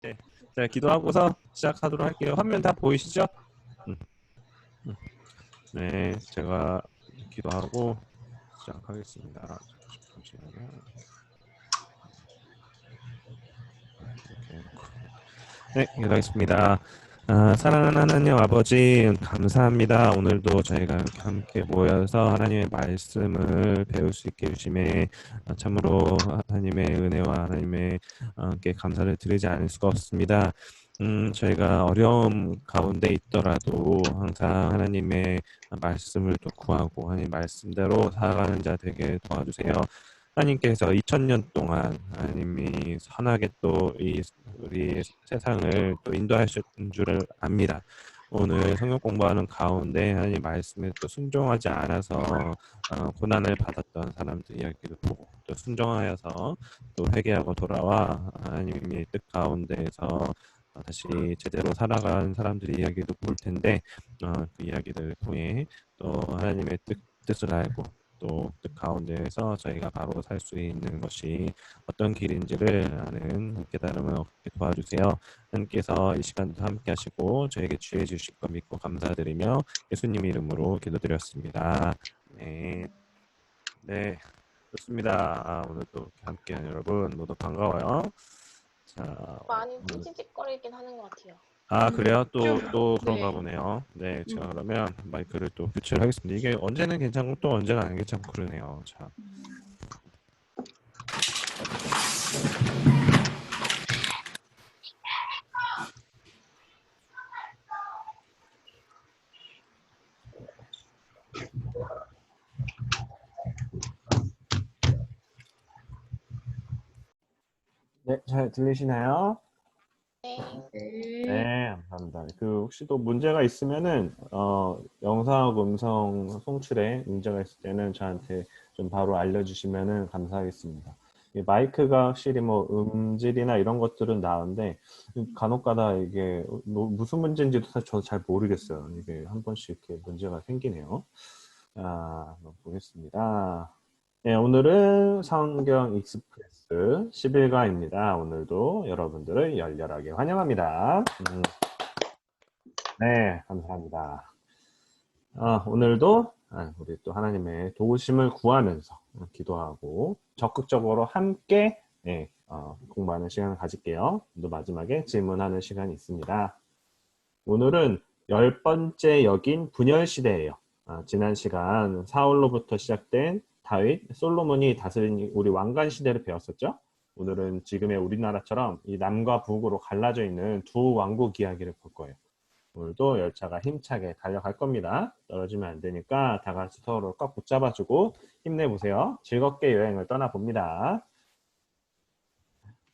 네, 자, 기도하고서 시작하도록 할게요. 화면 다 보이시죠? 음, 음. 네, 제가 기도하고 시작하겠습니다. 잠시만요. 이렇게 해놓고. 네, 기도하겠습니다. 사랑하는 하나님 아버지, 감사합니다. 오늘도 저희가 이렇게 함께 모여서 하나님의 말씀을 배울 수 있게 해주심에 참으로 하나님의 은혜와 하나님의 께 감사를 드리지 않을 수가 없습니다. 저희가 어려움 가운데 있더라도 항상 하나님의 말씀을 또 구하고 하나님 말씀대로 살아가는 자 되게 도와주세요. 하나님께서 2000년 동안 하나님이 선하게 또 이 우리 세상을 또 인도하셨던 줄을 압니다. 오늘 성경 공부하는 가운데 하나님 말씀에 또 순종하지 않아서 고난을 받았던 사람들 이야기도 보고 또 순종하여서 또 회개하고 돌아와 하나님의 뜻 가운데에서 다시 제대로 살아간 사람들의 이야기도 볼 텐데 그 이야기들을 통해 또 하나님의 뜻을 알고 또 뜻 가운데에서 저희가 바로 살 수 있는 것이 어떤 길인지를 아는 깨달음을 얻게 도와주세요. 하나님께서 이 시간도 함께 하시고 저에게 주해 주실 것 믿고 감사드리며 예수님 이름으로 기도드렸습니다. 네, 네, 좋습니다. 오늘 또 함께한 여러분 모두 반가워요. 자, 많이 찌찌찌꺼리긴 하는 것 같아요. 그래요? 또 그런가 네. 보네요. 네, 제가 그러면 마이크를 또 교체를 하겠습니다. 이게 언제는 괜찮고 또 언제는 안 괜찮고 그러네요. 자. 네, 잘 들리시나요? 네. 네, 감사합니다. 혹시 또 문제가 있으면은 영상, 음성 송출에 문제가 있을 때는 저한테 좀 바로 알려주시면은 감사하겠습니다. 이 마이크가 확실히 뭐 음질이나 이런 것들은 나은데 간혹가다 이게 무슨 문제인지도 사실 저도 잘 모르겠어요. 이게 한 번씩 이렇게 문제가 생기네요. 한번 보겠습니다. 네, 오늘은 성경 익스프레스 11과입니다. 오늘도 여러분들을 열렬하게 환영합니다. 네, 감사합니다. 오늘도 우리 또 하나님의 도우심을 구하면서 기도하고 적극적으로 함께 공부하는 시간을 가질게요. 또 마지막에 질문하는 시간이 있습니다. 오늘은 10번째 역인 분열시대예요. 지난 시간 사울로부터 시작된 다윗, 솔로몬이 다스린 우리 왕관 시대를 배웠었죠. 오늘은 지금의 우리나라처럼 이 남과 북으로 갈라져 있는 두 왕국 이야기를 볼 거예요. 오늘도 열차가 힘차게 달려갈 겁니다. 떨어지면 안 되니까 다 같이 서로 꽉 붙잡아주고 힘내보세요. 즐겁게 여행을 떠나봅니다.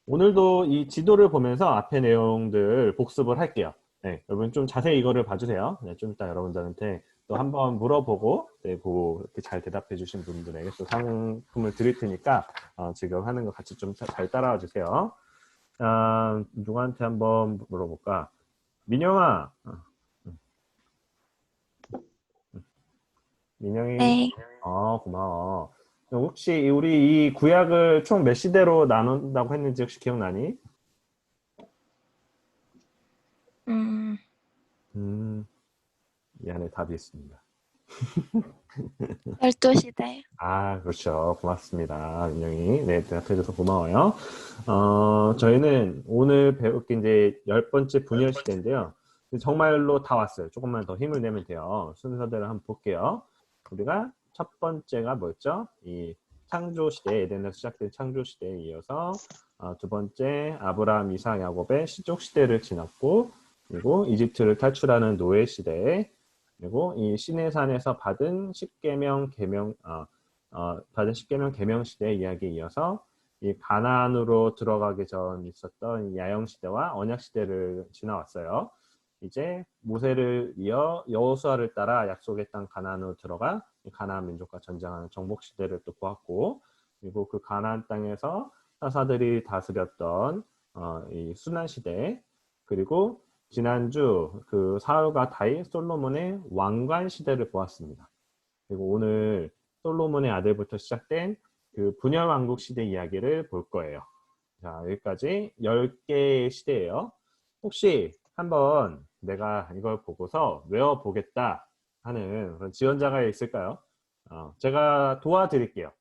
오늘도 이 지도를 보면서 앞에 내용들 복습을 할게요. 네, 여러분 좀 자세히 이거를 봐주세요. 네, 좀 이따 여러분들한테 또 한번 물어보고 보고 이렇게 잘 대답해 주신 분들에게 또 상품을 드릴 테니까 지금 하는 거 같이 좀 잘 따라와 주세요. 누구한테 한번 물어볼까? 민영아. 민영이. 네. 고마워. 혹시 우리 이 구약을 총 몇 시대로 나눈다고 했는지 혹시 기억나니? 미안해, 답이 있습니다. 12시대요. 그렇죠. 고맙습니다. 민영이. 네, 대답해줘서 고마워요. 저희는 오늘 배울 게 이제 10번째 분열 시대인데요. 정말로 다 왔어요. 조금만 더 힘을 내면 돼요. 순서대로 한번 볼게요. 우리가 첫 번째가 뭐였죠? 이 창조 시대, 에덴에서 시작된 창조 시대에 이어서 두 번째 아브라함, 이삭, 야곱의 시족 시대를 지났고, 그리고 이집트를 탈출하는 노예 시대, 그리고 이 시내산에서 받은 십계명 계명 시대 이야기에 이어서 이 가나안으로 들어가기 전 있었던 야영 시대와 언약 시대를 지나왔어요. 이제 모세를 이어 여호수아를 따라 약속의 땅 가나안으로 들어가 가나안 민족과 전쟁하는 정복 시대를 또 보았고, 그리고 그 가나안 땅에서 사사들이 다스렸던 이 순환 시대, 그리고 지난주 그 사울과 다윗, 솔로몬의 왕관 시대를 보았습니다. 그리고 오늘 솔로몬의 아들부터 시작된 그 분열 왕국 시대 이야기를 볼 거예요. 자, 여기까지 10개의 시대예요. 혹시 한번 내가 이걸 보고서 외워보겠다 하는 그런 지원자가 있을까요? 제가 도와드릴게요.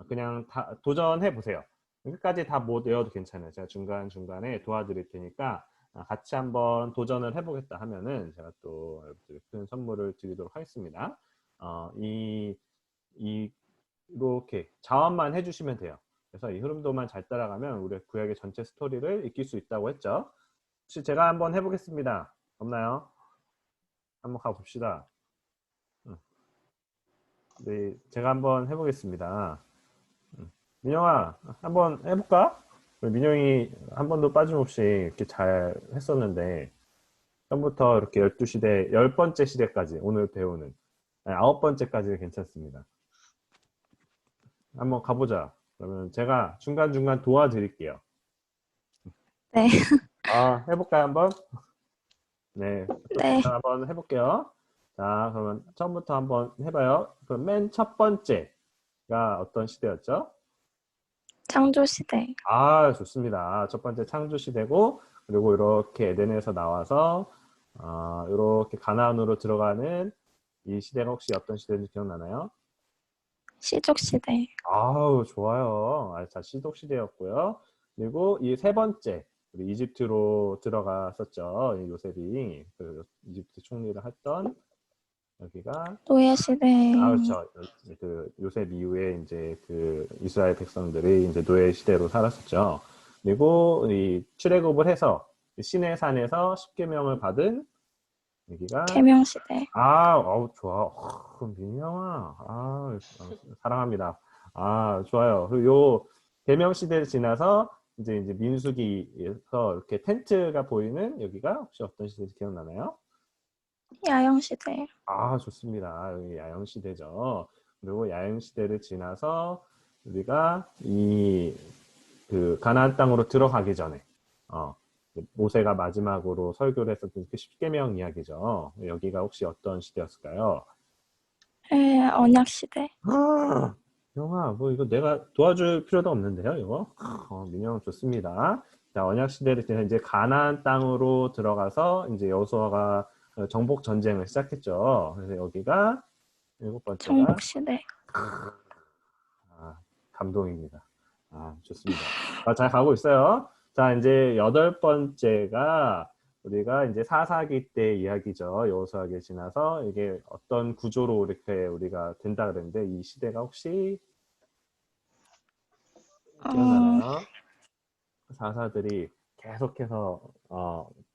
그냥 다 도전해 보세요. 끝까지 다 못 외워도 괜찮아요. 제가 중간중간에 도와드릴 테니까 같이 한번 도전을 해보겠다 하면은 제가 또 여러분들께 큰 선물을 드리도록 하겠습니다. 이렇게 자원만 해주시면 돼요. 그래서 이 흐름도만 잘 따라가면 우리 구약의 전체 스토리를 익힐 수 있다고 했죠. 혹시 제가 한번 해보겠습니다. 없나요? 한번 가봅시다. 네, 제가 한번 해보겠습니다. 민영아, 한번 해볼까? 우리 민영이 한 번도 빠짐없이 이렇게 잘 했었는데, 처음부터 이렇게 12시대, 10번째 시대까지 오늘 배우는 9번째까지 괜찮습니다. 한번 가보자. 그러면 제가 중간중간 도와드릴게요. 네. 해볼까요, 한번? 네, 네. 제가 한번 해볼게요. 자, 그러면 처음부터 한번 해봐요. 그럼 맨 첫 번째가 어떤 시대였죠? 창조시대. 좋습니다. 첫 번째 창조 시대고, 그리고 이렇게 에덴에서 나와서 이렇게 가나안으로 들어가는 이 시대가 혹시 어떤 시대인지 기억나나요? 시족시대. 좋아요. 자, 시독 시대였고요. 그리고 이 세 번째, 우리 이집트로 들어갔었죠. 이 요셉이 그 이집트 총리를 했던 여기가 노예시대. 그렇죠. 그 요셉 이후에 이제 그 이스라엘 백성들이 이제 노예 시대로 살았었죠. 그리고 이 출애굽을 해서 시내산에서 십계명을 받은 여기가 계명시대. 좋아. 그럼 민영아, 사랑합니다. 좋아요. 그리고 요 계명 시대를 지나서 이제 민수기에서 이렇게 텐트가 보이는 여기가 혹시 어떤 시대인지 기억나나요? 야영시대. 좋습니다. 여기 야영 시대죠. 그리고 야영 시대를 지나서 우리가 이 그 가나안 땅으로 들어가기 전에 모세가 마지막으로 설교를 했었던 그 십계명 이야기죠. 여기가 혹시 어떤 시대였을까요? 언약시대. 영아, 뭐 이거 내가 도와줄 필요도 없는데요, 이거. 민영 좋습니다. 자, 언약 시대를 지나 이제 가나안 땅으로 들어가서 이제 여호수아가 정복 전쟁을 시작했죠. 그래서 여기가 일곱 번째가 정복시대. 감동입니다. 좋습니다. 잘 가고 있어요. 자, 이제 여덟 번째가 우리가 이제 사사기 때 이야기죠. 여호수아기 지나서 이게 어떤 구조로 이렇게 우리가 된다 그랬는데 이 시대가 혹시 기억나나요? 사사들이 계속해서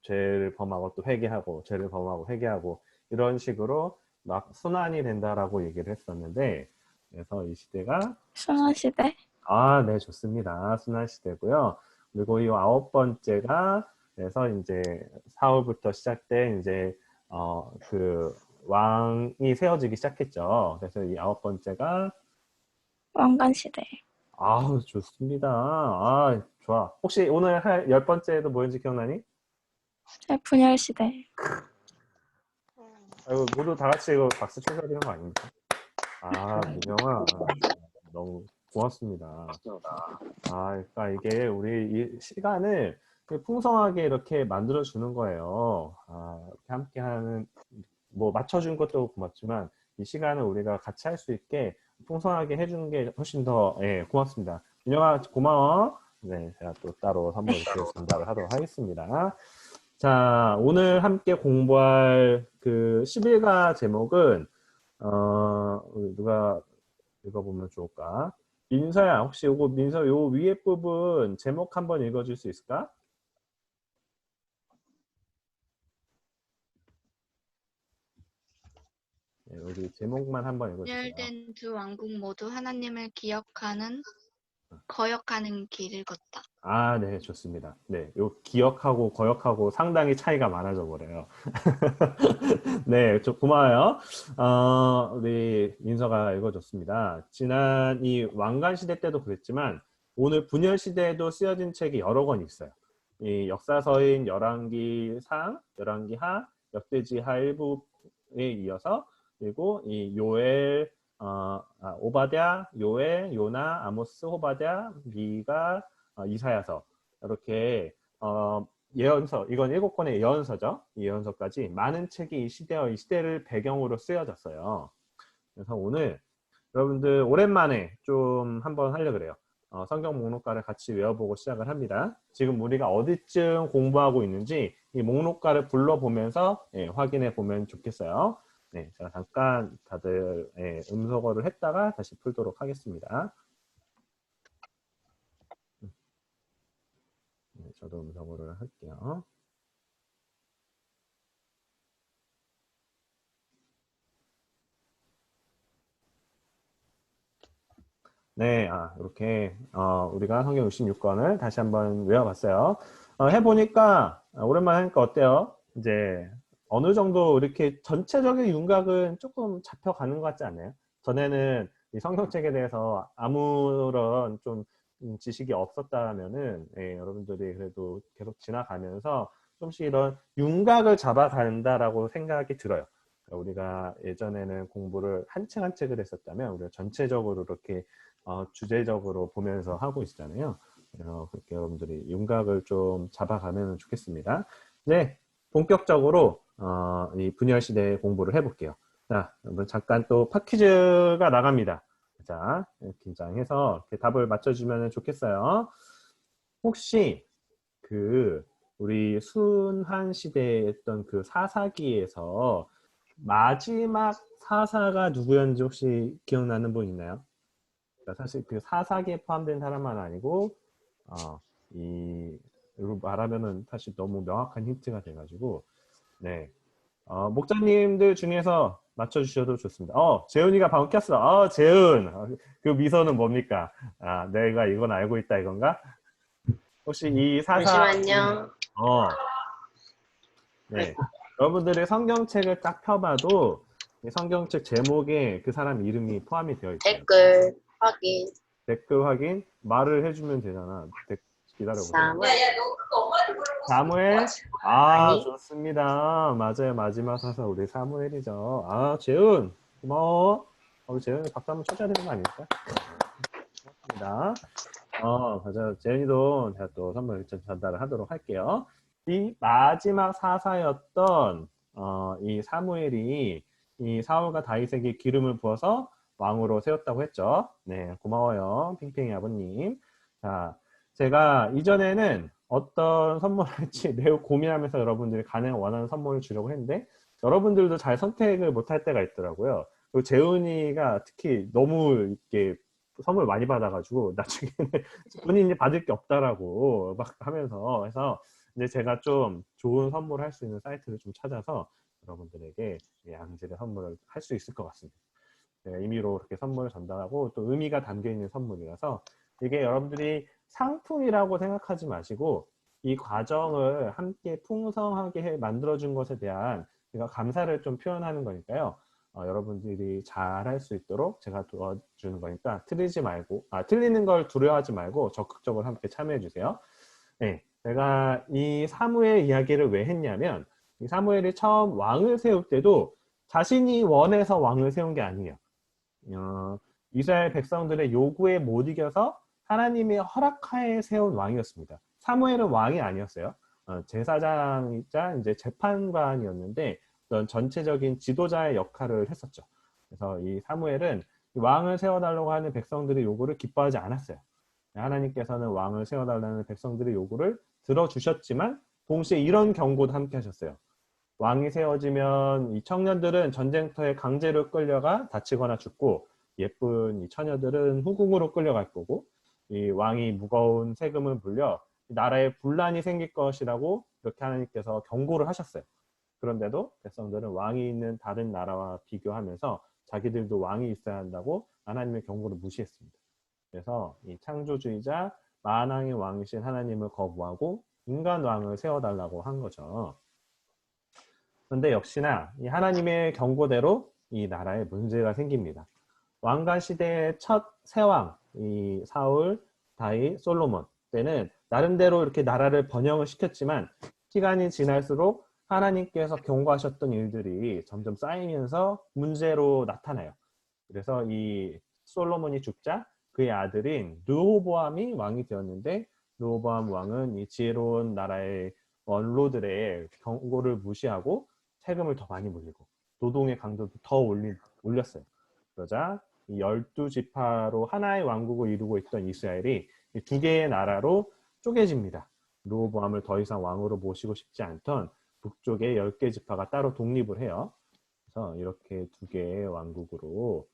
죄를 범하고 또 회개하고 죄를 범하고 회개하고 이런 식으로 막 순환이 된다라고 얘기를 했었는데 그래서 이 시대가 순환시대. 네, 좋습니다. 순환 시대고요. 그리고 이 아홉 번째가 그래서 이제 사울부터 시작된 이제 그 왕이 세워지기 시작했죠. 그래서 이 아홉 번째가 왕관시대. 좋습니다. 좋아. 혹시 오늘 할 열 번째도 뭐였는지 기억나니? 분열시대. 모두 다 같이 이거 박수 쳐줘야 되는 거 아닙니까? 민영아, 너무 고맙습니다. 그러니까 이게 우리 이 시간을 풍성하게 이렇게 만들어 주는 거예요. 이렇게 함께하는 뭐 맞춰준 것도 고맙지만 이 시간을 우리가 같이 할 수 있게 풍성하게 해주는 게 훨씬 더 고맙습니다. 민영아 고마워. 네, 제가 또 따로 선물 이렇게 전달을 하도록 하겠습니다. 자, 오늘 함께 공부할 그 11가 제목은 우리 누가 읽어보면 좋을까? 민서야, 혹시 요거 민서 요 위에 부분 제목 한번 읽어줄 수 있을까? 네, 여기 제목만 한번 읽어주세요. 분열된 두 왕국 모두 하나님을 거역하는 길을 걷다. 네, 좋습니다. 네, 요 기억하고 거역하고 상당히 차이가 많아져 버려요. 네, 고마워요. 우리 민서가 읽어줬습니다. 지난 이 왕관 시대 때도 그랬지만 오늘 분열 시대에도 쓰여진 책이 여러 권 있어요. 이 역사서인 열왕기상, 열왕기하, 역대지하 일부에 이어서 그리고 이 요엘, 오바댜, 요엘, 요나, 아모스, 호바댜, 미가, 이사야서 이렇게 예언서, 이건 7권의 예언서죠. 이 예언서까지 많은 책이 이 시대를 배경으로 쓰여졌어요. 그래서 오늘 여러분들 오랜만에 좀 한번 하려고 그래요. 성경 목록가를 같이 외워보고 시작을 합니다. 지금 우리가 어디쯤 공부하고 있는지 이 목록가를 불러보면서 확인해 보면 좋겠어요. 네, 제가 잠깐 다들 음소거를 했다가 다시 풀도록 하겠습니다. 네, 저도 음소거를 할게요. 네, 이렇게 우리가 성경 66권을 다시 한번 외워봤어요. 해보니까 오랜만에 하니까 어때요? 이제 어느 정도 이렇게 전체적인 윤곽은 조금 잡혀가는 것 같지 않나요? 전에는 이 성경책에 대해서 아무런 좀 지식이 없었다면은 여러분들이 그래도 계속 지나가면서 좀씩 이런 윤곽을 잡아간다라고 생각이 들어요. 우리가 예전에는 공부를 한 책 한 책을 했었다면 우리가 전체적으로 이렇게 주제적으로 보면서 하고 있잖아요. 그래서 그렇게 여러분들이 윤곽을 좀 잡아가면 좋겠습니다. 네, 본격적으로 이 분열 시대 공부를 해볼게요. 자, 여러분 잠깐 또 팟퀴즈가 나갑니다. 자, 긴장해서 이렇게 답을 맞춰주면 좋겠어요. 혹시 그 우리 순한 시대에 했던 그 사사기에서 마지막 사사가 누구였는지 혹시 기억나는 분 있나요? 그러니까 사실 그 사사기에 포함된 사람만 아니고 이로 말하면은 사실 너무 명확한 힌트가 돼가지고 네 목사님들 중에서 맞춰주셔도 좋습니다. 재은이가 방금 켰어. 재은 그 미소는 뭡니까? 내가 이건 알고 있다 이건가? 혹시 이 사사 잠시만요. 네 여러분들의 성경책을 딱 펴봐도 이 성경책 제목에 그 사람 이름이 포함이 되어 있어요. 댓글 확인. 댓글 확인 말을 해주면 되잖아. 기다려보세요. 사무엘. 사무엘? 아니. 좋습니다. 맞아요. 마지막 사사 우리 사무엘이죠. 재은 고마워. 우리 재은이 박수 한번 쳐줘야 되는 거 아닙니까? 고맙습니다. 맞아요. 재은이도 제가 또 선물 전달을 하도록 할게요. 이 마지막 사사였던 이 사무엘이 이 사울과 다윗에게 기름을 부어서 왕으로 세웠다고 했죠. 네, 고마워요. 핑핑이 아버님. 자, 제가 이전에는 어떤 선물을 할지 매우 고민하면서 여러분들이 가장 원하는 선물을 주려고 했는데 여러분들도 잘 선택을 못할 때가 있더라고요. 그리고 재훈이가 특히 너무 이렇게 선물 많이 받아가지고 나중에는 본인이 받을 게 없다라고 막 하면서 해서 이제 제가 좀 좋은 선물을 할 수 있는 사이트를 좀 찾아서 여러분들에게 양질의 선물을 할 수 있을 것 같습니다. 임의로 그렇게 선물을 전달하고 또 의미가 담겨 있는 선물이라서 이게 여러분들이 상품이라고 생각하지 마시고 이 과정을 함께 풍성하게 만들어준 것에 대한 감사를 좀 표현하는 거니까요. 여러분들이 잘 할 수 있도록 제가 도와주는 거니까 틀리는 걸 두려워하지 말고 적극적으로 함께 참여해 주세요. 네, 제가 이 사무엘 이야기를 왜 했냐면 이 사무엘이 처음 왕을 세울 때도 자신이 원해서 왕을 세운 게 아니에요. 이스라엘 백성들의 요구에 못 이겨서 하나님의 허락하에 세운 왕이었습니다. 사무엘은 왕이 아니었어요. 제사장이자 이제 재판관이었는데 어떤 전체적인 지도자의 역할을 했었죠. 그래서 이 사무엘은 왕을 세워달라고 하는 백성들의 요구를 기뻐하지 않았어요. 하나님께서는 왕을 세워달라는 백성들의 요구를 들어주셨지만 동시에 이런 경고도 함께 하셨어요. 왕이 세워지면 이 청년들은 전쟁터에 강제로 끌려가 다치거나 죽고 예쁜 이 처녀들은 후궁으로 끌려갈 거고 이 왕이 무거운 세금을 물려 나라에 분란이 생길 것이라고 이렇게 하나님께서 경고를 하셨어요. 그런데도 백성들은 왕이 있는 다른 나라와 비교하면서 자기들도 왕이 있어야 한다고 하나님의 경고를 무시했습니다. 그래서 이 창조주의자 만왕의 왕이신 하나님을 거부하고 인간 왕을 세워달라고 한 거죠. 그런데 역시나 이 하나님의 경고대로 이 나라에 문제가 생깁니다. 왕가 시대의 첫 세왕, 이 사울, 다윗, 솔로몬 때는 나름대로 이렇게 나라를 번영을 시켰지만 시간이 지날수록 하나님께서 경고하셨던 일들이 점점 쌓이면서 문제로 나타나요. 그래서 이 솔로몬이 죽자 그의 아들인 르호보암이 왕이 되었는데 르호보암 왕은 이 지혜로운 나라의 원로들의 경고를 무시하고 세금을 더 많이 물리고 노동의 강도도 더 올렸어요. 그러자 이 12지파로 하나의 왕국을 이루고 있던 이스라엘이 이 두 개의 나라로 쪼개집니다. 르호보암을 더 이상 왕으로 모시고 싶지 않던 북쪽의 10개 지파가 따로 독립을 해요. 그래서 이렇게 두 개의 왕국으로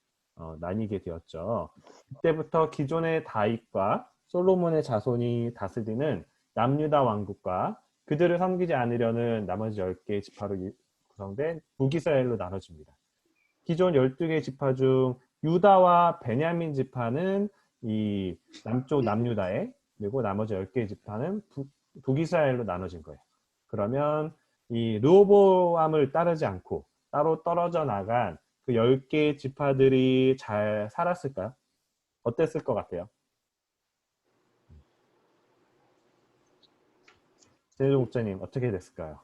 나뉘게 되었죠. 이때부터 기존의 다윗과 솔로몬의 자손이 다스리는 남유다 왕국과 그들을 섬기지 않으려는 나머지 10개의 지파로 구성된 북이스라엘로 나눠집니다. 기존 12개 지파 중 유다와 베냐민 지파는 이 남쪽 남유다에, 그리고 나머지 10개의 지파는 북이스라엘로 나눠진 거예요. 그러면 이 르호보암을 따르지 않고 따로 떨어져 나간 그 10개의 지파들이 잘 살았을까요? 어땠을 것 같아요? 제주 목사님 어떻게 됐을까요?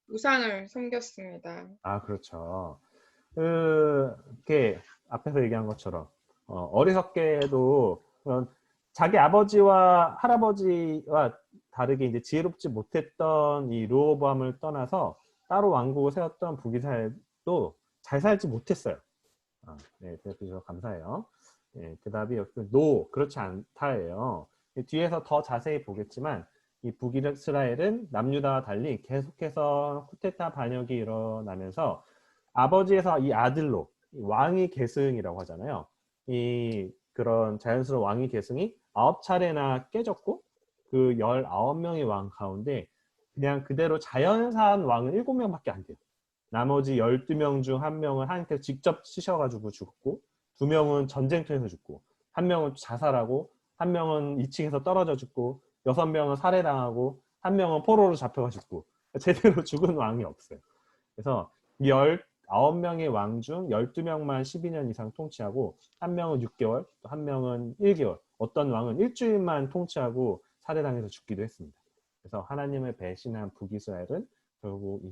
우상을 섬겼습니다. 아, 그렇죠. 이렇게 앞에서 얘기한 것처럼 어리석게도 그런 자기 아버지와 할아버지와 다르게 이제 지혜롭지 못했던 이 르호보암을 떠나서 따로 왕국을 세웠던 북이스라엘도 잘 살지 못했어요. 네, 대답해주셔서 감사해요. 네, 그 답이 노, 그렇지 않다예요. 뒤에서 더 자세히 보겠지만 이 북이스라엘은 남유다와 달리 계속해서 쿠데타 반역이 일어나면서 아버지에서 이 아들로 왕위 계승이라고 하잖아요. 이 그런 자연스러운 왕위 계승이 9차례나 깨졌고 그 19명의 왕 가운데 그냥 그대로 자연산 왕은 7명밖에 안 돼요. 나머지 12명 중 1명은 하나님께서 직접 치셔가지고 죽었고 2명은 전쟁터에서 죽고 1명은 자살하고 1명은 2층에서 떨어져 죽고 6명은 살해당하고 1명은 포로로 잡혀가 죽고 제대로 죽은 왕이 없어요. 그래서 19명의 왕 중 12명만 12년 이상 통치하고 1명은 6개월, 또 1명은 1개월, 어떤 왕은 일주일만 통치하고 살해당해서 죽기도 했습니다. 그래서 하나님을 배신한 북이스라엘은 결국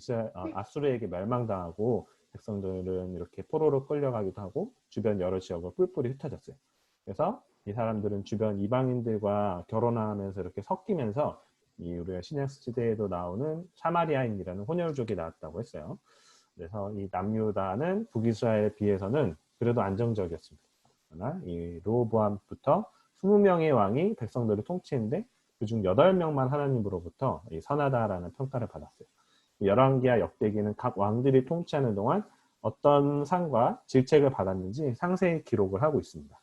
아수르에게 멸망당하고 백성들은 이렇게 포로로 끌려가기도 하고 주변 여러 지역을 뿔뿔이 흩어졌어요. 그래서 이 사람들은 주변 이방인들과 결혼하면서 이렇게 섞이면서 이 우리가 신약 시대에도 나오는 사마리아인이라는 혼혈족이 나왔다고 했어요. 그래서 이 남유다는 북이스라엘에 비해서는 그래도 안정적이었습니다. 그러나 이 르호보암부터 20명의 왕이 백성들을 통치했는데 그중 8명만 하나님으로부터 이 선하다라는 평가를 받았어요. 열왕기와 역대기는 각 왕들이 통치하는 동안 어떤 상과 질책을 받았는지 상세히 기록을 하고 있습니다.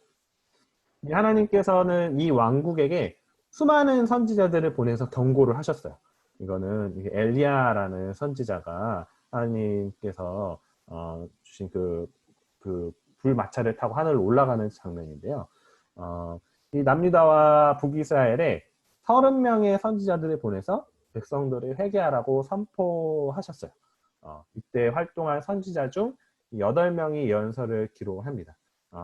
하나님께서는 이 왕국에게 수많은 선지자들을 보내서 경고를 하셨어요. 이거는 엘리야라는 선지자가 하나님께서 주신 그 불마차를 타고 하늘로 올라가는 장면인데요. 이 남유다와 북이스라엘에 30명의 선지자들을 보내서 백성들을 회개하라고 선포하셨어요. 이때 활동한 선지자 중 8명이 예언서를 기록을 합니다.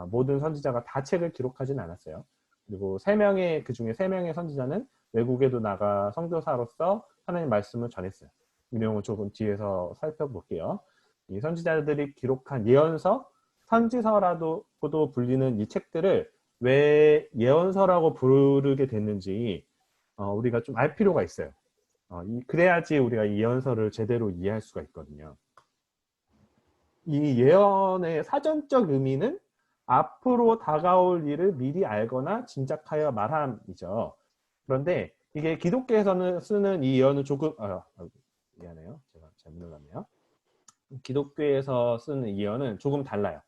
모든 선지자가 다 책을 기록하진 않았어요. 그리고 그 중에 3명의 선지자는 외국에도 나가 선교사로서 하나님 말씀을 전했어요. 이 내용을 조금 뒤에서 살펴볼게요. 이 선지자들이 기록한 예언서, 선지서라고도 불리는 이 책들을 왜 예언서라고 부르게 됐는지 우리가 좀 알 필요가 있어요. 그래야지 우리가 이 예언서를 제대로 이해할 수가 있거든요. 이 예언의 사전적 의미는 앞으로 다가올 일을 미리 알거나 짐작하여 말함이죠. 그런데 이게 기독교에서는 쓰는 이 예언은 조금 미안해요. 제가 잘못 눌렀네요. 기독교에서 쓰는 이 예언은 조금 달라요.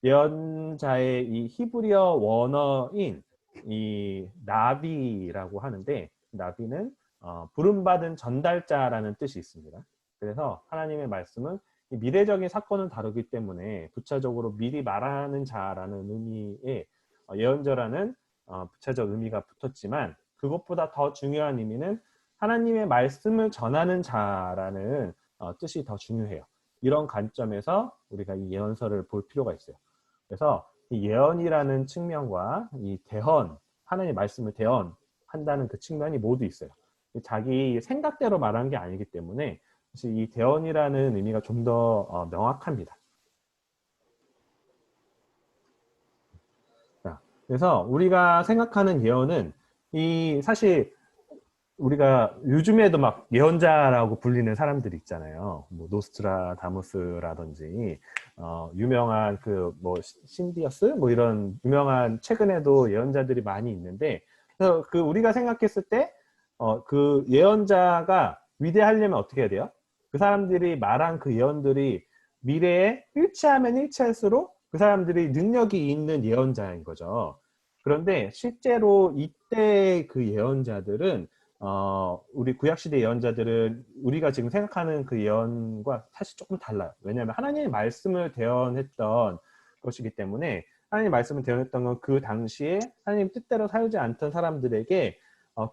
예언자의 이 히브리어 원어인 이 나비라고 하는데 나비는 부름받은 전달자라는 뜻이 있습니다. 그래서 하나님의 말씀은 미래적인 사건을 다루기 때문에 부차적으로 미리 말하는 자라는 의미의 예언자라는 부차적 의미가 붙었지만 그것보다 더 중요한 의미는 하나님의 말씀을 전하는 자라는 뜻이 더 중요해요. 이런 관점에서 우리가 이 예언서를 볼 필요가 있어요. 그래서 이 예언이라는 측면과 이 대언, 하나님의 말씀을 대언한다는 그 측면이 모두 있어요. 자기 생각대로 말하는 게 아니기 때문에 사실 이 대언이라는 의미가 좀 더 명확합니다. 자, 그래서 우리가 생각하는 예언은 이 사실 우리가 요즘에도 막 예언자라고 불리는 사람들이 있잖아요. 뭐 노스트라다무스라든지 유명한 그 뭐 신디어스 뭐 이런 유명한 최근에도 예언자들이 많이 있는데 그래서 그 우리가 생각했을 때 그 예언자가 위대하려면 어떻게 해야 돼요? 그 사람들이 말한 그 예언들이 미래에 일치하면 일치할수록 그 사람들이 능력이 있는 예언자인 거죠. 그런데 실제로 이때 그 예언자들은 우리 구약시대 예언자들은 우리가 지금 생각하는 그 예언과 사실 조금 달라요. 왜냐하면 하나님의 말씀을 대언했던 것이기 때문에 하나님의 말씀을 대언했던 건 그 당시에 하나님 뜻대로 살지 않던 사람들에게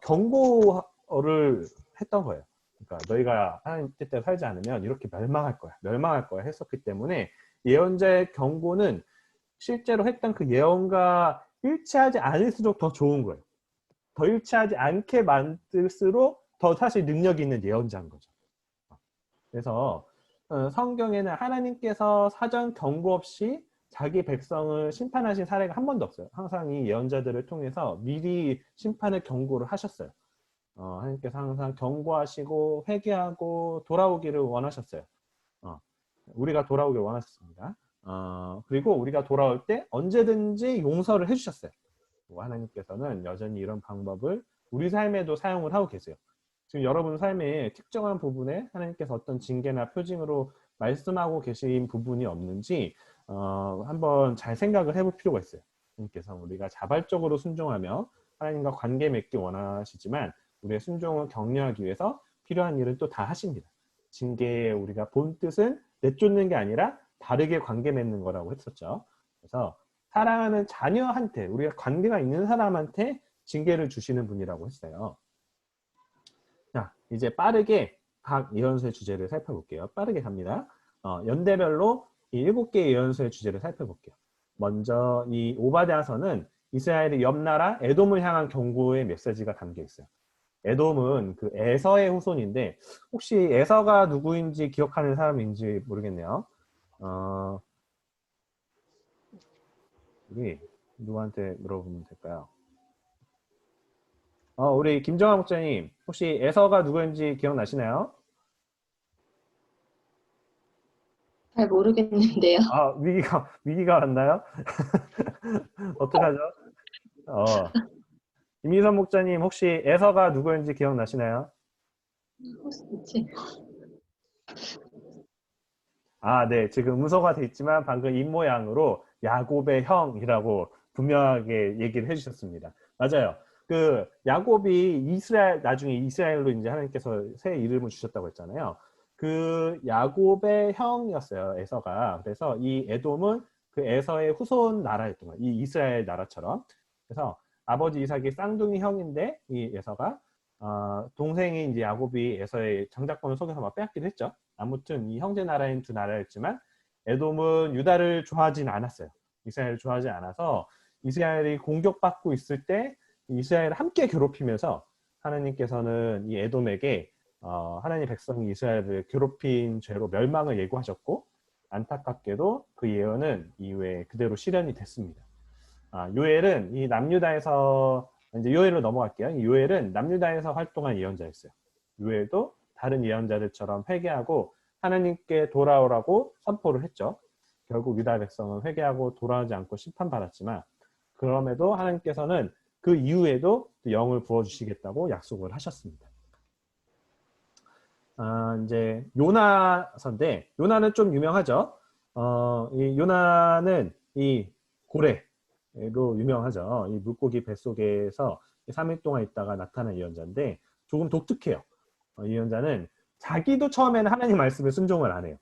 경고를 했던 거예요. 그러니까 너희가 하나님 뜻대로 살지 않으면 이렇게 멸망할 거야. 멸망할 거야 했었기 때문에 예언자의 경고는 실제로 했던 그 예언과 일치하지 않을수록 더 좋은 거예요. 더 일치하지 않게 만들수록 더 사실 능력이 있는 예언자인 거죠. 그래서 성경에는 하나님께서 사전 경고 없이 자기 백성을 심판하신 사례가 한 번도 없어요. 항상 이 예언자들을 통해서 미리 심판을 경고를 하셨어요. 하나님께서 항상 경고하시고 회개하고 돌아오기를 원하셨어요. 우리가 돌아오기를 원하셨습니다. 그리고 우리가 돌아올 때 언제든지 용서를 해주셨어요. 하나님께서는 여전히 이런 방법을 우리 삶에도 사용을 하고 계세요. 지금 여러분 삶의 특정한 부분에 하나님께서 어떤 징계나 표징으로 말씀하고 계신 부분이 없는지 한번 잘 생각을 해볼 필요가 있어요. 하나님께서 우리가 자발적으로 순종하며 하나님과 관계 맺기 원하시지만 우리의 순종을 격려하기 위해서 필요한 일은 또 다 하십니다. 징계의 우리가 본 뜻은 내쫓는 게 아니라 다르게 관계 맺는 거라고 했었죠. 그래서 사랑하는 자녀한테 우리가 관계가 있는 사람한테 징계를 주시는 분이라고 했어요. 자, 이제 빠르게 각 예언서의 주제를 살펴볼게요. 빠르게 갑니다. 연대별로 이 7개의 예언서의 주제를 살펴볼게요. 먼저 이 오바댜서는 이스라엘의 옆 나라 에돔을 향한 경고의 메시지가 담겨 있어요. 에돔은 그 에서의 후손인데 혹시 에서가 누구인지 기억하는 사람인지 모르겠네요. 우리 누구한테 물어보면 될까요? 우리 김정아 목사님 혹시 에서가 누구인지 기억나시나요? 잘 모르겠는데요. 위기가 왔나요? 어떡하죠? 이민선 목사님 혹시 에서가 누구인지 기억나시나요? 혹시 네. 지금 음소가 돼 있지만 방금 입모양으로 야곱의 형이라고 분명하게 얘기를 해주셨습니다. 맞아요. 그 야곱이 나중에 이스라엘로 이제 하나님께서 새 이름을 주셨다고 했잖아요. 그 야곱의 형이었어요. 에서가. 그래서 이 에돔은 그 에서의 후손 나라였던 거예요. 이 이스라엘 나라처럼. 그래서 아버지 이삭이 쌍둥이 형인데 이 에서가 동생이 이제 야곱이 에서의 장자권을 속여서 막 빼앗기도 했죠. 아무튼 이 형제 나라인 두 나라였지만 에돔은 유다를 좋아하진 않았어요. 이스라엘을 좋아하지 않아서 이스라엘이 공격받고 있을 때 이스라엘을 함께 괴롭히면서 하나님께서는 이 에돔에게 하나님 백성이 이스라엘을 괴롭힌 죄로 멸망을 예고하셨고 안타깝게도 그 예언은 이후에 그대로 실현이 됐습니다. 요엘은 이 남유다에서 이제 요엘로 넘어갈게요. 이 요엘은 남유다에서 활동한 예언자였어요. 요엘도 다른 예언자들처럼 회개하고 하나님께 돌아오라고 선포를 했죠. 결국 유다 백성은 회개하고 돌아오지 않고 심판받았지만 그럼에도 하나님께서는 그 이후에도 영을 부어주시겠다고 약속을 하셨습니다. 이제 요나서인데 요나는 좀 유명하죠. 이 요나는 이 고래로 유명하죠. 이 물고기 뱃속에서 3일 동안 있다가 나타난 예언자인데 조금 독특해요. 이 예언자는 자기도 처음에는 하나님 말씀에 순종을 안 해요.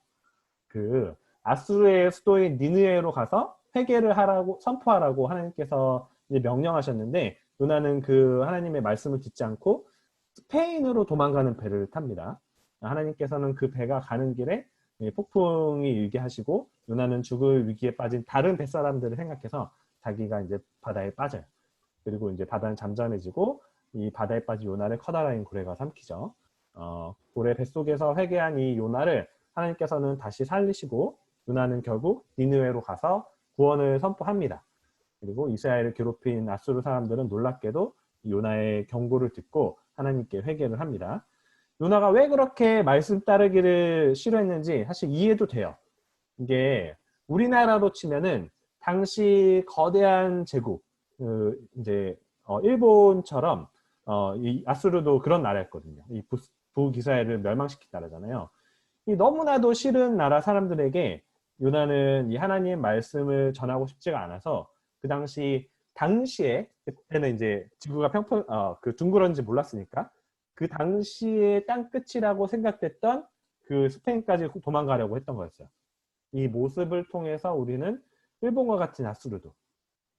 그 아수르의 수도인 니느웨로 가서 회개를 하라고 선포하라고 하나님께서 이제 명령하셨는데 요나는 그 하나님의 말씀을 듣지 않고 스페인으로 도망가는 배를 탑니다. 하나님께서는 그 배가 가는 길에 폭풍이 일게 하시고 요나는 죽을 위기에 빠진 다른 뱃사람들을 생각해서 자기가 이제 바다에 빠져요. 그리고 이제 바다는 잠잠해지고 이 바다에 빠진 요나를 커다란 고래가 삼키죠. 고래 뱃속에서 회개한 이 요나를 하나님께서는 다시 살리시고 요나는 결국 니느웨로 가서 구원을 선포합니다. 그리고 이스라엘을 괴롭힌 아수르 사람들은 놀랍게도 요나의 경고를 듣고 하나님께 회개를 합니다. 요나가 왜 그렇게 말씀 따르기를 싫어했는지 사실 이해도 돼요. 이게 우리나라로 치면은 당시 거대한 제국, 이제 일본처럼 이 아수르도 그런 나라였거든요. 이 북이스라엘을 멸망시킨 나라잖아요. 이 너무나도 싫은 나라 사람들에게 요나는 이 하나님의 말씀을 전하고 싶지가 않아서 그 당시에 그때는 이제 지구가 그 둥그런지 몰랐으니까 그 당시의 땅끝이라고 생각됐던 그 스페인까지 도망가려고 했던 거였어요. 이 모습을 통해서 우리는 일본과 같은 아수르도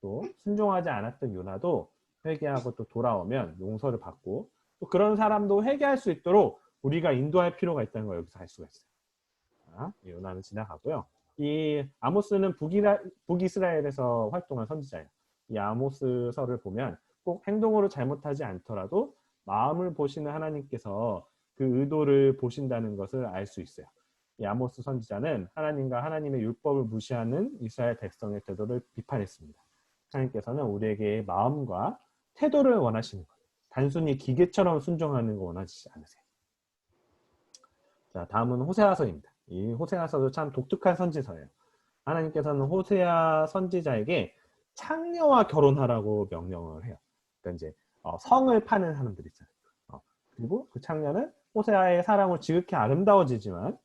또 순종하지 않았던 요나도 회개하고 또 돌아오면 용서를 받고 또 그런 사람도 회개할 수 있도록 우리가 인도할 필요가 있다는 걸 여기서 알 수가 있어요. 자, 요나는 지나가고요. 이 아모스는 북이스라엘에서 활동한 선지자예요. 이 아모스서를 보면 꼭 행동으로 잘못하지 않더라도 마음을 보시는 하나님께서 그 의도를 보신다는 것을 알 수 있어요. 이 아모스 선지자는 하나님과 하나님의 율법을 무시하는 이스라엘 백성의 태도를 비판했습니다. 하나님께서는 우리에게 마음과 태도를 원하시는 거예요. 단순히 기계처럼 순종하는 거 원하시지 않으세요. 자, 다음은 호세아서입니다. 이 호세아서도 참 독특한 선지서예요. 하나님께서는 호세아 선지자에게 창녀와 결혼하라고 명령을 해요. 그러니까 이제 성을 파는 사람들 있잖아요. 그리고 그 창녀는 호세아의 사랑으로 지극히 아름다워지지만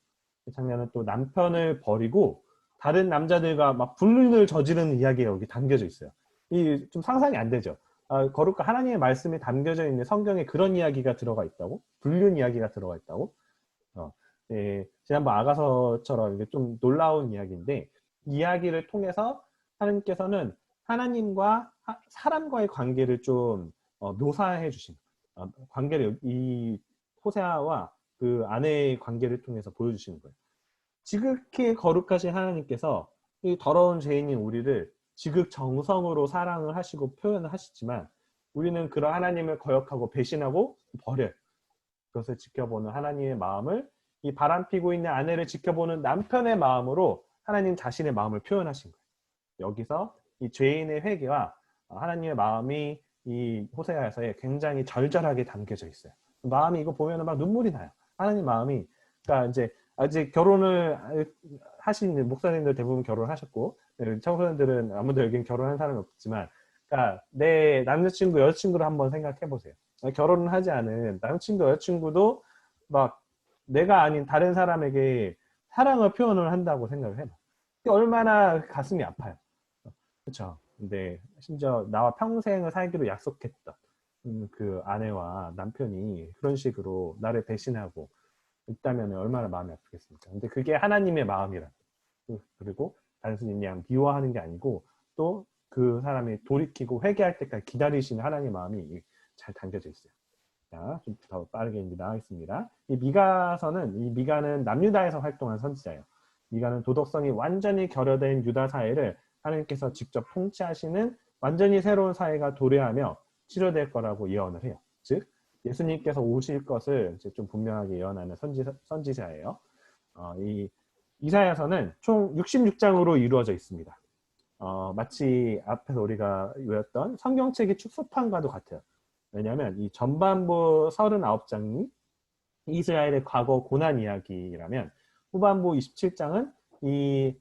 그 창녀는 또 남편을 버리고 다른 남자들과 막 불륜을 저지르는 이야기가 여기 담겨져 있어요. 이 좀 상상이 안 되죠. 거룩한 하나님의 말씀이 담겨져 있는 성경에 그런 이야기가 들어가 있다고? 불륜 이야기가 들어가 있다고? 네, 지난번 아가서처럼 이게 좀 놀라운 이야기인데 이 이야기를 통해서 하나님께서는 하나님과 사람과의 관계를 좀 묘사해 주신 관계를 이 호세아와 그 아내의 관계를 통해서 보여주시는 거예요. 지극히 거룩하신 하나님께서 이 더러운 죄인인 우리를 지극정성으로 사랑을 하시고 표현을 하시지만 우리는 그런 하나님을 거역하고 배신하고 버려요. 그것을 지켜보는 하나님의 마음을 이 바람피고 있는 아내를 지켜보는 남편의 마음으로 하나님 자신의 마음을 표현하신 거예요. 여기서 이 죄인의 회개와 하나님의 마음이 이 호세아서에 굉장히 절절하게 담겨져 있어요. 마음이 이거 보면 막 눈물이 나요. 하나님 마음이 그러니까 이제 아직 결혼을 하신 목사님들 대부분 결혼하셨고 청소년들은 아무도 여기는 결혼한 사람이 없지만 그러니까 내 남자친구 여자친구를 한번 생각해 보세요. 결혼을 하지 않은 남자친구 여자친구도 막 내가 아닌 다른 사람에게 사랑을 표현을 한다고 생각을 해봐. 얼마나 가슴이 아파요. 그렇죠. 근데 심지어 나와 평생을 살기로 약속했던 그 아내와 남편이 그런 식으로 나를 배신하고 있다면 얼마나 마음이 아프겠습니까? 근데 그게 하나님의 마음이라. 그리고 단순히 그냥 미워하는 게 아니고 또 그 사람이 돌이키고 회개할 때까지 기다리시는 하나님의 마음이 잘 담겨져 있어요. 자, 좀 더 빠르게 나가겠습니다. 이 미가는 남유다에서 활동한 선지자예요. 미가는 도덕성이 완전히 결여된 유다 사회를 하나님께서 직접 통치하시는 완전히 새로운 사회가 도래하며 치료될 거라고 예언을 해요. 즉 예수님께서 오실 것을 이제 좀 분명하게 예언하는 선지자예요. 이 이사야서는 총 66장으로 이루어져 있습니다. 마치 앞에서 우리가 외웠던 성경책의 축소판과도 같아요. 왜냐하면 이 전반부 39장이 이스라엘의 과거 고난 이야기라면 후반부 27장은 이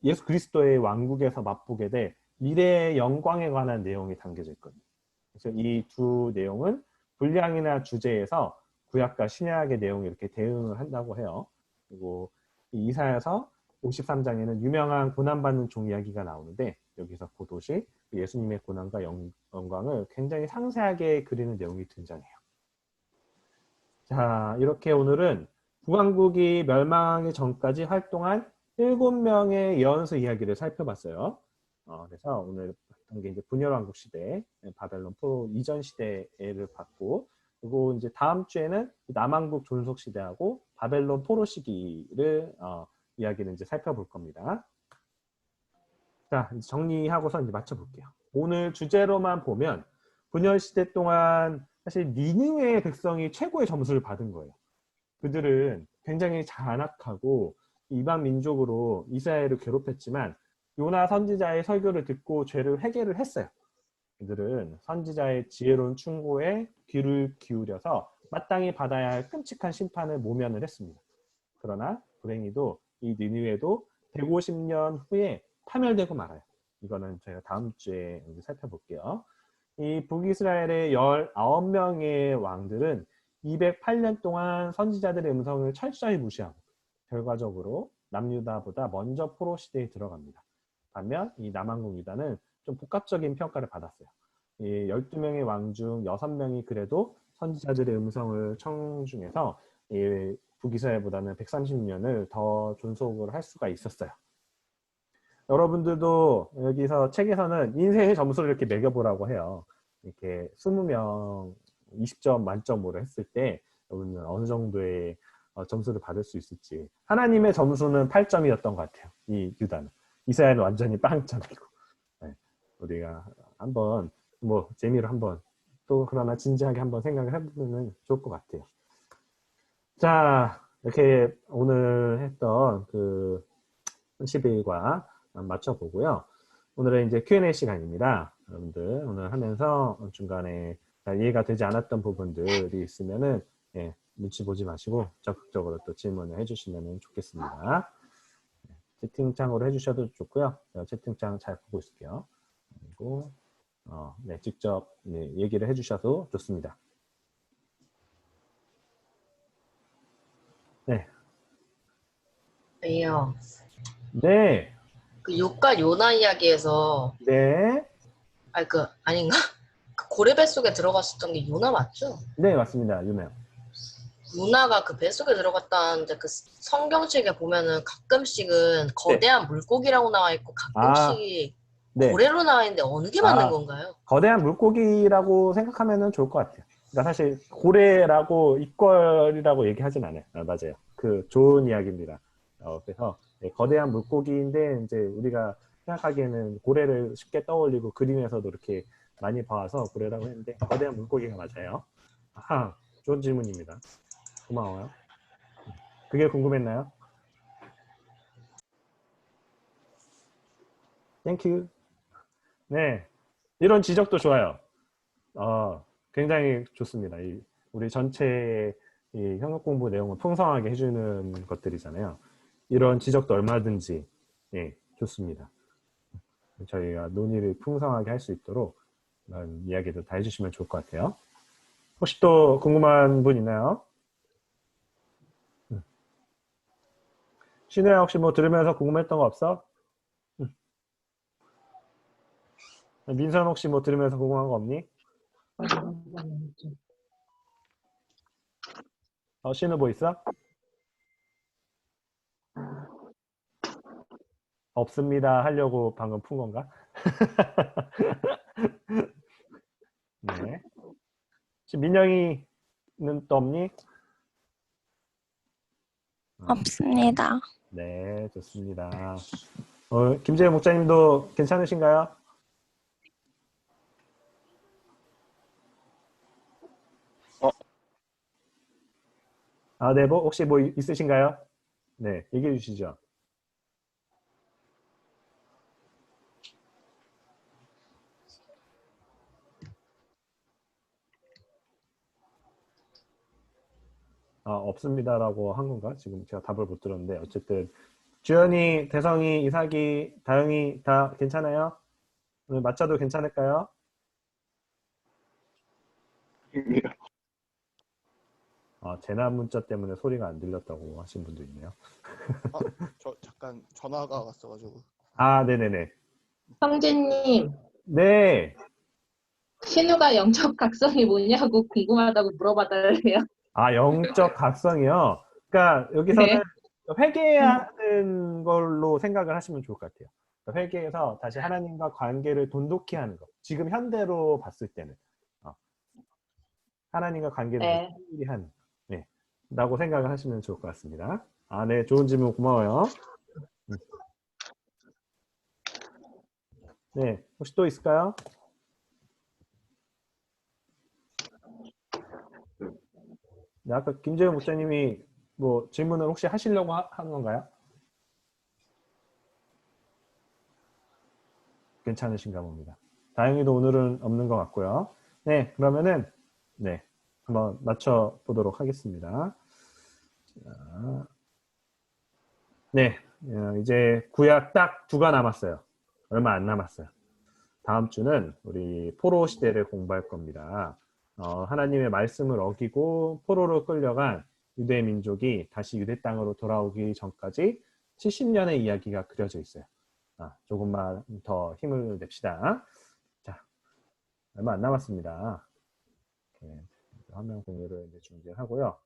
예수 그리스도의 왕국에서 맛보게 될 미래의 영광에 관한 내용이 담겨져 있거든요. 그래서 이 두 내용은 분량이나 주제에서 구약과 신약의 내용이 이렇게 대응을 한다고 해요. 그리고 이 이사야서 53장에는 유명한 고난받는 종 이야기가 나오는데 여기서 곧옷이 예수님의 고난과 영광을 굉장히 상세하게 그리는 내용이 등장해요. 자, 이렇게 오늘은 북왕국이 멸망하기 전까지 활동한 7명의 예언서 이야기를 살펴봤어요. 그래서 오늘 봤던 게 이제 분열왕국 시대, 바벨론 포로 이전 시대를 봤고, 그리고 이제 다음 주에는 남왕국 존속 시대하고 바벨론 포로 시기를 이야기를 이제 살펴볼 겁니다. 자, 이제 정리하고서 이제 맞춰볼게요. 오늘 주제로만 보면 분열 시대 동안 사실 니느웨의 백성이 최고의 점수를 받은 거예요. 그들은 굉장히 잔악하고 이방 민족으로 이스라엘을 괴롭혔지만 요나 선지자의 설교를 듣고 죄를 회개를 했어요. 이들은 선지자의 지혜로운 충고에 귀를 기울여서 마땅히 받아야 할 끔찍한 심판을 모면을 했습니다. 그러나 불행히도 이 니느웨도 150년 후에 파멸되고 말아요. 이거는 저희가 다음 주에 살펴볼게요. 이 북이스라엘의 19명의 왕들은 208년 동안 선지자들의 음성을 철저히 무시하고 결과적으로 남유다보다 먼저 포로 시대에 들어갑니다. 반면 이 남왕국 유다는 좀 복합적인 평가를 받았어요. 이 12명의 왕 중 6명이 그래도 선지자들의 음성을 청중해서 이 북이스라엘보다는 130년을 더 존속을 할 수가 있었어요. 여러분들도 여기서 책에서는 인생의 점수를 이렇게 매겨보라고 해요. 이렇게 20명 20점 만점으로 했을 때 여러분은 어느 정도의 점수를 받을 수 있을지. 하나님의 점수는 8점이었던 것 같아요. 이 유다는. 이스라엘은 완전히 빵점이고. 네, 우리가 한번 뭐 재미로 한번 또 그러나 진지하게 한번 생각을 해보면 좋을 것 같아요. 자, 이렇게 오늘 했던 그 10일과 맞춰보고요. 오늘은 이제 Q&A 시간입니다. 여러분들 오늘 하면서 중간에 이해가 되지 않았던 부분들이 있으면은 눈치 보지 마시고 적극적으로 또 질문을 해주시면 좋겠습니다. 채팅창으로 해주셔도 좋고요. 채팅창 잘 보고 있을게요. 그리고 직접 얘기를 해주셔도 좋습니다. 네. 예요. 네. 그 요가 요나 이야기에서 네. 아닌가? 그 고래 뱃속에 들어갔었던 게 요나 맞죠? 네, 맞습니다. 유명. 요나가 그 뱃속에 들어갔다는데 그 성경책에 보면은 가끔씩은 거대한 물고기라고 나와 있고 가끔씩 네. 고래로 나와 있는데 어느 게 맞는 건가요? 거대한 물고기라고 생각하면 좋을 것 같아요. 그러니까 사실 고래라고 이퀄이라고 얘기하진 않아요. 맞아요. 그 좋은 이야기입니다. 그래서 거대한 물고기인데 이제 우리가 생각하기에는 고래를 쉽게 떠올리고 그림에서도 이렇게 많이 봐서 고래라고 했는데 거대한 물고기가 맞아요. 아하, 좋은 질문입니다. 고마워요. 그게 궁금했나요? 땡큐. 네, 이런 지적도 좋아요. 굉장히 좋습니다. 우리 전체 이 현역 공부 내용을 풍성하게 해주는 것들이잖아요. 이런 지적도 얼마든지 좋습니다. 저희가 논의를 풍성하게 할 수 있도록 이런 이야기도 다 해주시면 좋을 것 같아요. 혹시 또 궁금한 분 있나요? 신우야 혹시 뭐 들으면서 궁금했던 거 없어? 민선 혹시 뭐 들으면서 궁금한 거 없니? 신우 뭐 있어? 없습니다 하려고 방금 푼 건가? 네. 혹시 민영이는 또 없니? 없습니다. 네, 좋습니다. 김재현 목사님도 괜찮으신가요? 네, 혹시 뭐 있으신가요? 네, 얘기해 주시죠. 없습니다라고 한 건가? 지금 제가 답을 못 들었는데 어쨌든 주연이, 대성이, 이삭이, 다영이 다 괜찮아요? 오늘 맞춰도 괜찮을까요? 재난 문자 때문에 소리가 안 들렸다고 하신 분도 있네요. 저 잠깐 전화가 왔어가지고. 네네네. 형제님, 네. 신우가 영적 각성이 뭐냐고 궁금하다고 물어봐달래요. 영적 각성이요. 그러니까 여기서는 네. 회개하는 걸로 생각을 하시면 좋을 것 같아요. 그러니까 회개해서 다시 하나님과 관계를 돈독히 하는 것. 지금 현대로 봤을 때는 하나님과 관계를 네. 돈독히 하는 라고 생각을 하시면 좋을 것 같습니다. 네, 좋은 질문 고마워요. 네, 혹시 또 있을까요? 네, 아까 김재현 목사님이 뭐 질문을 혹시 하시려고 하는 건가요? 괜찮으신가 봅니다. 다행히도 오늘은 없는 것 같고요. 네, 그러면은 네, 한번 맞춰 보도록 하겠습니다. 자, 네, 이제 구약 딱 2가 남았어요. 얼마 안 남았어요. 다음 주는 우리 포로 시대를 공부할 겁니다. 하나님의 말씀을 어기고 포로로 끌려간 유대 민족이 다시 유대 땅으로 돌아오기 전까지 70년의 이야기가 그려져 있어요. 조금만 더 힘을 냅시다. 자, 얼마 안 남았습니다. 이렇게 화면 공유를 이제 준비하고요.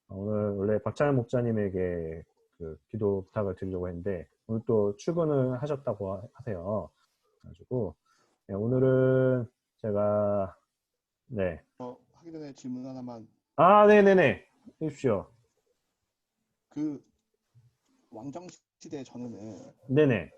오늘 원래 박찬현 목사님에게 그 기도 부탁을 드리려고 했는데 오늘 또 출근을 하셨다고 하세요. 그래가지고 네, 오늘은 제가 네. 하기 전에 질문 하나만. 네네네. 해주십시오. 그 왕정 시대 전에는 네네.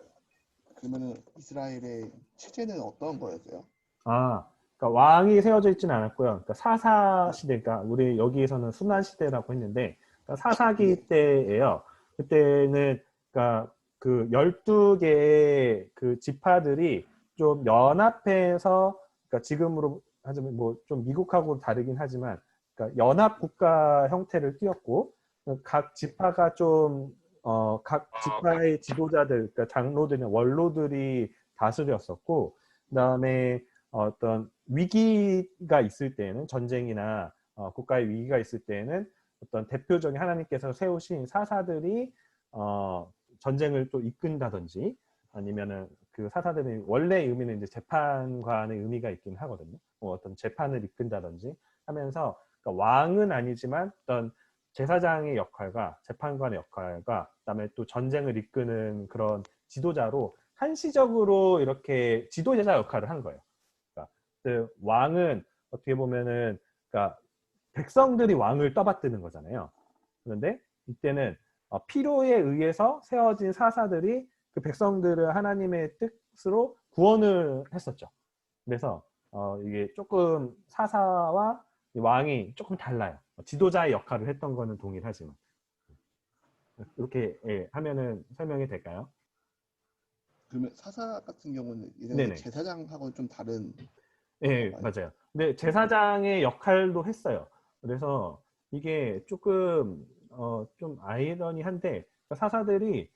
그러면은 이스라엘의 체제는 어떤 거였어요? 그러니까 왕이 세워져 있지는 않았고요. 그러니까 사사 시대가 우리 여기에서는 순환 시대라고 했는데 그러니까 사사기 때예요. 그때는 그러니까 그 12개의 그 지파들이 좀 연합해서 그러니까 지금으로 하자면 뭐 좀 미국하고 다르긴 하지만 그러니까 연합 국가 형태를 띄었고 각 지파가 좀 각 지파의 지도자들 그러니까 장로들이나 원로들이 다스렸었고 그다음에 어떤 위기가 있을 때에는 전쟁이나 국가의 위기가 있을 때에는 어떤 대표적인 하나님께서 세우신 사사들이 전쟁을 또 이끈다든지 아니면은 그 사사들의 원래 의미는 이제 재판관의 의미가 있긴 하거든요. 어떤 재판을 이끈다든지 하면서 그러니까 왕은 아니지만 어떤 제사장의 역할과 재판관의 역할과 그다음에 또 전쟁을 이끄는 그런 지도자로 한시적으로 이렇게 지도자 역할을 한 거예요. 그러니까 그 왕은 어떻게 보면은 그러니까 백성들이 왕을 떠받드는 거잖아요. 그런데 이때는 필요에 의해서 세워진 사사들이 그 백성들을 하나님의 뜻으로 구원을 했었죠. 그래서 이게 조금 사사와 왕이 조금 달라요. 지도자의 역할을 했던 거는 동일하지만 이렇게 하면은 설명이 될까요? 그러면 사사 같은 경우는 네네. 예전에 제사장하고 좀 다른. 네, 맞아요. 근데 제사장의 역할도 했어요. 그래서 이게 조금 좀 아이러니한데 사사들이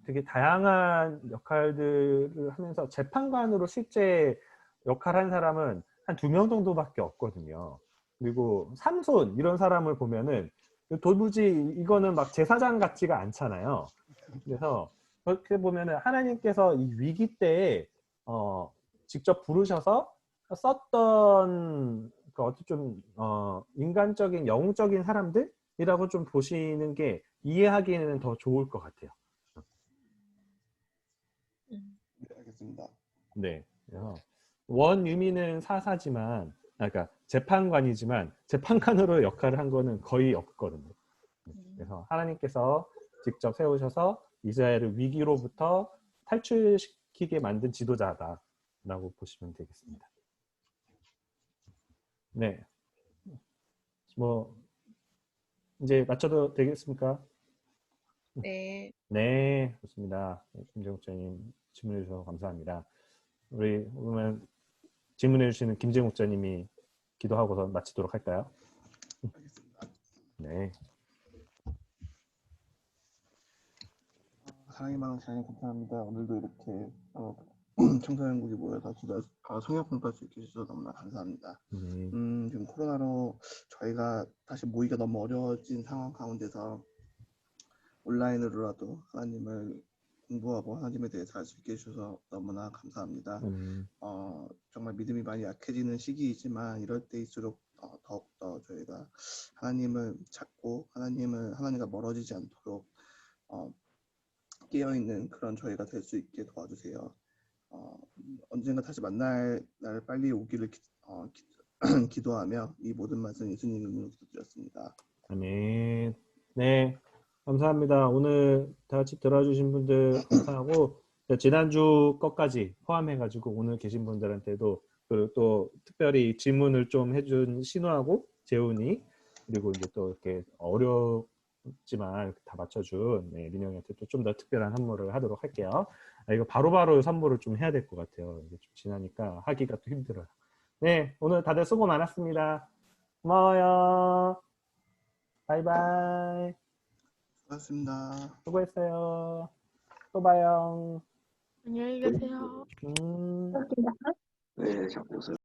되게 다양한 역할들을 하면서 재판관으로 실제 역할한 사람은 한 2명 정도밖에 없거든요. 그리고 삼손 이런 사람을 보면은 도무지 이거는 막 제사장 같지가 않잖아요. 그래서 그렇게 보면은 하나님께서 이 위기 때에 직접 부르셔서 썼던 그 어떤 좀 인간적인 영적인 사람들이라고 좀 보시는 게 이해하기에는 더 좋을 것 같아요. 네, 알겠습니다. 네. 그래서 원 의미는 사사지만 그러니까 재판관이지만 재판관으로 역할을 한 거는 거의 없거든요. 그래서 하나님께서 직접 세우셔서 이스라엘을 위기로부터 탈출시키게 만든 지도자다라고 보시면 되겠습니다. 네. 뭐 이제 맞춰도 되겠습니까? 네. 네, 좋습니다. 김재국 목사님 질문해 주셔서 감사합니다. 우리 그러면 질문해 주시는 김재국 목사님이 기도하고서 마치도록 할까요? 알겠습니다. 네. 사랑의 마음 사랑해 감사합니다. 오늘도 이렇게 청소년국이 모여서 기도 성역 공부할 수 있게 해주셔서 너무나 감사합니다. 지금 코로나로 저희가 다시 모이기가 너무 어려워진 상황 가운데서 온라인으로라도 하나님을 공부하고 하나님에 대해서 알 수 있게 해주셔서 너무나 감사합니다. 정말 믿음이 많이 약해지는 시기이지만 이럴 때일수록 더욱더 저희가 하나님을 찾고 하나님과 멀어지지 않도록 깨어있는 그런 저희가 될 수 있게 도와주세요. 언젠가 다시 만날 날 빨리 오기를 기도하며 이 모든 말씀 예수님 이름으로 기도드렸습니다. 아멘. 네, 감사합니다. 오늘 다 같이 들어주신 분들 감사하고 지난주 것까지 포함해가지고 오늘 계신 분들한테도 그리고 또 특별히 질문을 좀 해준 신우하고 재훈이 그리고 이제 또 이렇게 없지만 다 맞춰준 네, 민영이한테 또 좀 더 특별한 선물을 하도록 할게요. 이거 바로바로 선물을 좀 해야 될 것 같아요. 이게 좀 지나니까 하기가 또 힘들어요. 네, 오늘 다들 수고 많았습니다. 고마워요. 바이바이. 수고하셨습니다. 수고했어요. 또 봐요. 안녕히 계세요. 음. 그렇습니다. 네, 잘 보세요.